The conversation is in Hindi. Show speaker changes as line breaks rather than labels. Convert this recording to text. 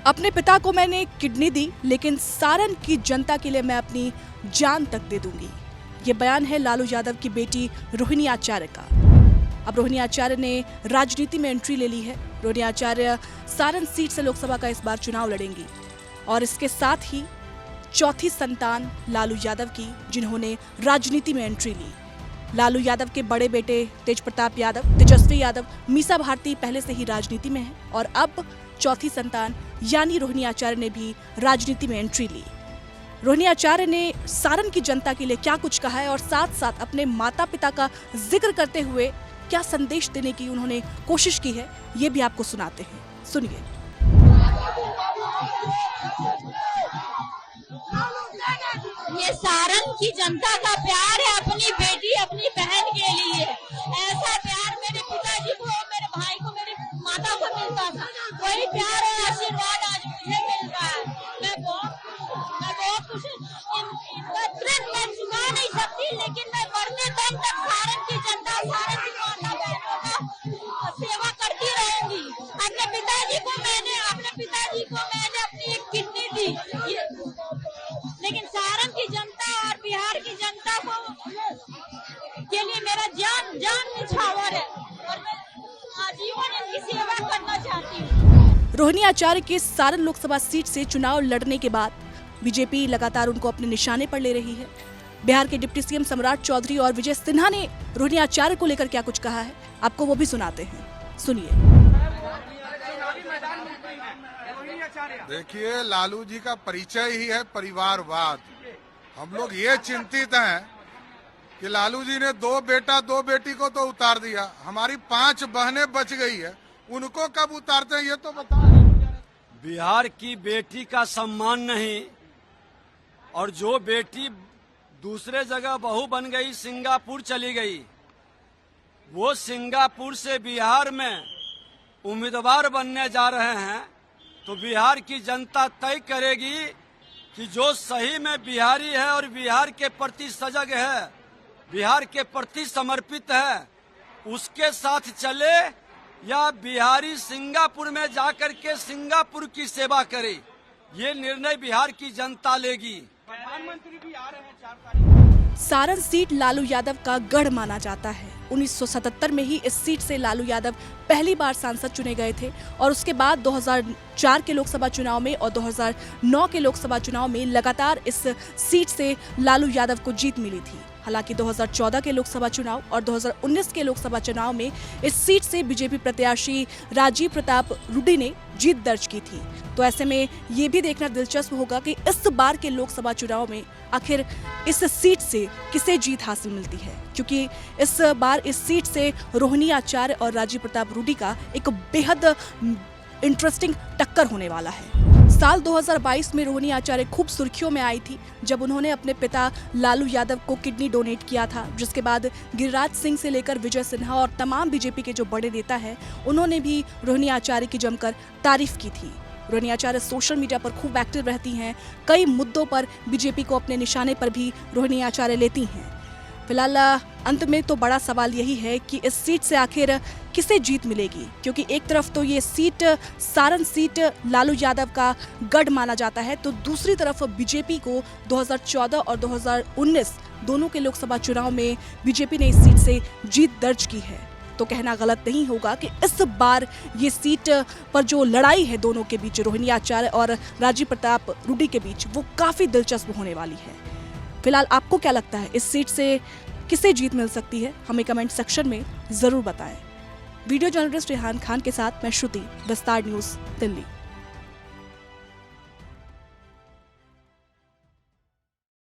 अपने पिता को मैंने किडनी दी, लेकिन सारण की जनता के लिए मैं अपनी जान तक दे दूंगी। ये बयान है लालू यादव की बेटी रोहिणी आचार्य का। अब रोहिणी आचार्य ने राजनीति में एंट्री ले ली है। रोहिणी आचार्य सारण सीट से लोकसभा का इस बार चुनाव लड़ेंगी और इसके साथ ही चौथी संतान लालू यादव की, जिन्होंने राजनीति में एंट्री ली। लालू यादव के बड़े बेटे तेज प्रताप यादव, तेजस्वी यादव, मीसा भारती पहले से ही राजनीति में है और अब चौथी संतान यानी रोहिणी आचार्य ने भी राजनीति में एंट्री ली। रोहिणी आचार्य ने सारण की जनता के लिए क्या कुछ कहा है और साथ साथ अपने माता पिता का जिक्र करते हुए क्या संदेश देने की उन्होंने कोशिश की है, ये भी आपको सुनाते हैं। सुनिए।
ये सारण की जनता का प्यार है अपनी बेटी अपनी बहन के लिए। ऐसा प्यार मेरे पिताजी को, मेरे भाई को, मेरी माता को मिलता था, वही प्यार और आशीर्वाद आज मुझे मिल रहा है। मैं बहुत खुश इनका तुरंत मैं चुका नहीं सकती, लेकिन मैं मरने दम तक सारण की जनता, सारण की माता बहनों का सेवा करती रहूंगी। अपने पिताजी को मैंने अपनी एक किडनी दी, लेकिन सारण की जनता और बिहार की जनता को के लिए मेरा जान निछावर है और मैं आजीवन इनकी सेवा करना चाहती हूँ।
रोहिणी आचार्य के सारण लोकसभा सीट से चुनाव लड़ने के बाद बीजेपी लगातार उनको अपने निशाने पर ले रही है। बिहार के डिप्टी सीएम सम्राट चौधरी और विजय सिन्हा ने रोहिणी आचार्य को लेकर क्या कुछ कहा है, आपको वो भी सुनाते हैं। सुनिए।
देखिए, लालू जी का परिचय ही है परिवारवाद। हम लोग ये चिंतित हैं कि लालू जी ने 2 बेटा 2 बेटी को तो उतार दिया, हमारी 5 बहनें बच गई है, उनको कब उतारते हैं ये तो बताओ।
बिहार की बेटी का सम्मान नहीं, और जो बेटी दूसरे जगह बहू बन गई, सिंगापुर चली गई, वो सिंगापुर से बिहार में उम्मीदवार बनने जा रहे हैं, तो बिहार की जनता तय करेगी कि जो सही में बिहारी है और बिहार के प्रति सजग है, बिहार के प्रति समर्पित है, उसके साथ चले या बिहारी सिंगापुर में जाकर के सिंगापुर की सेवा करे। ये निर्णय बिहार की जनता लेगी। प्रधानमंत्री भी आ रहे हैं 4 तारीख।
सारण सीट लालू यादव का गढ़ माना जाता है। 1977 में ही इस सीट से लालू यादव पहली बार सांसद चुने गए थे और उसके बाद 2004 के लोकसभा चुनाव में और 2009 के लोकसभा चुनाव में लगातार इस सीट से लालू यादव को जीत मिली थी। हालांकि 2014 के लोकसभा चुनाव और 2019 के लोकसभा चुनाव में इस सीट से बीजेपी प्रत्याशी राजीव प्रताप रूडी ने जीत दर्ज की थी। तो ऐसे में ये भी देखना दिलचस्प होगा कि इस बार के लोकसभा चुनाव में आखिर इस सीट से किसे जीत हासिल मिलती है, क्योंकि इस बार इस सीट से रोहिणी आचार्य और राजीव प्रताप रूडी का एक बेहद इंटरेस्टिंग टक्कर होने वाला है। साल 2022 में रोहिणी आचार्य खूब सुर्खियों में आई थी जब उन्होंने अपने पिता लालू यादव को किडनी डोनेट किया था, जिसके बाद गिरिराज सिंह से लेकर विजय सिन्हा और तमाम बीजेपी के जो बड़े नेता हैं, उन्होंने भी रोहिणी आचार्य की जमकर तारीफ की थी। रोहिणी आचार्य सोशल मीडिया पर खूब एक्टिव रहती हैं। कई मुद्दों पर बीजेपी को अपने निशाने पर भी रोहिणी आचार्य लेती हैं। फिलहाल अंत में तो बड़ा सवाल यही है कि इस सीट से आखिर किसे जीत मिलेगी, क्योंकि एक तरफ तो ये सीट सारण सीट लालू यादव का गढ़ माना जाता है, तो दूसरी तरफ बीजेपी को 2014 और 2019 दोनों के लोकसभा चुनाव में बीजेपी ने इस सीट से जीत दर्ज की है। तो कहना गलत नहीं होगा कि इस बार ये सीट पर जो लड़ाई है दोनों के बीच, रोहिणी आचार्य और राजीव प्रताप रूडी के बीच, वो काफी दिलचस्प होने वाली है। फिलहाल आपको क्या लगता है, इस सीट से किसे जीत मिल सकती है? हमें कमेंट सेक्शन में जरूर बताएं। वीडियो जर्नलिस्ट रेहान खान के साथ मैं श्रुति, विस्तार न्यूज़, दिल्ली।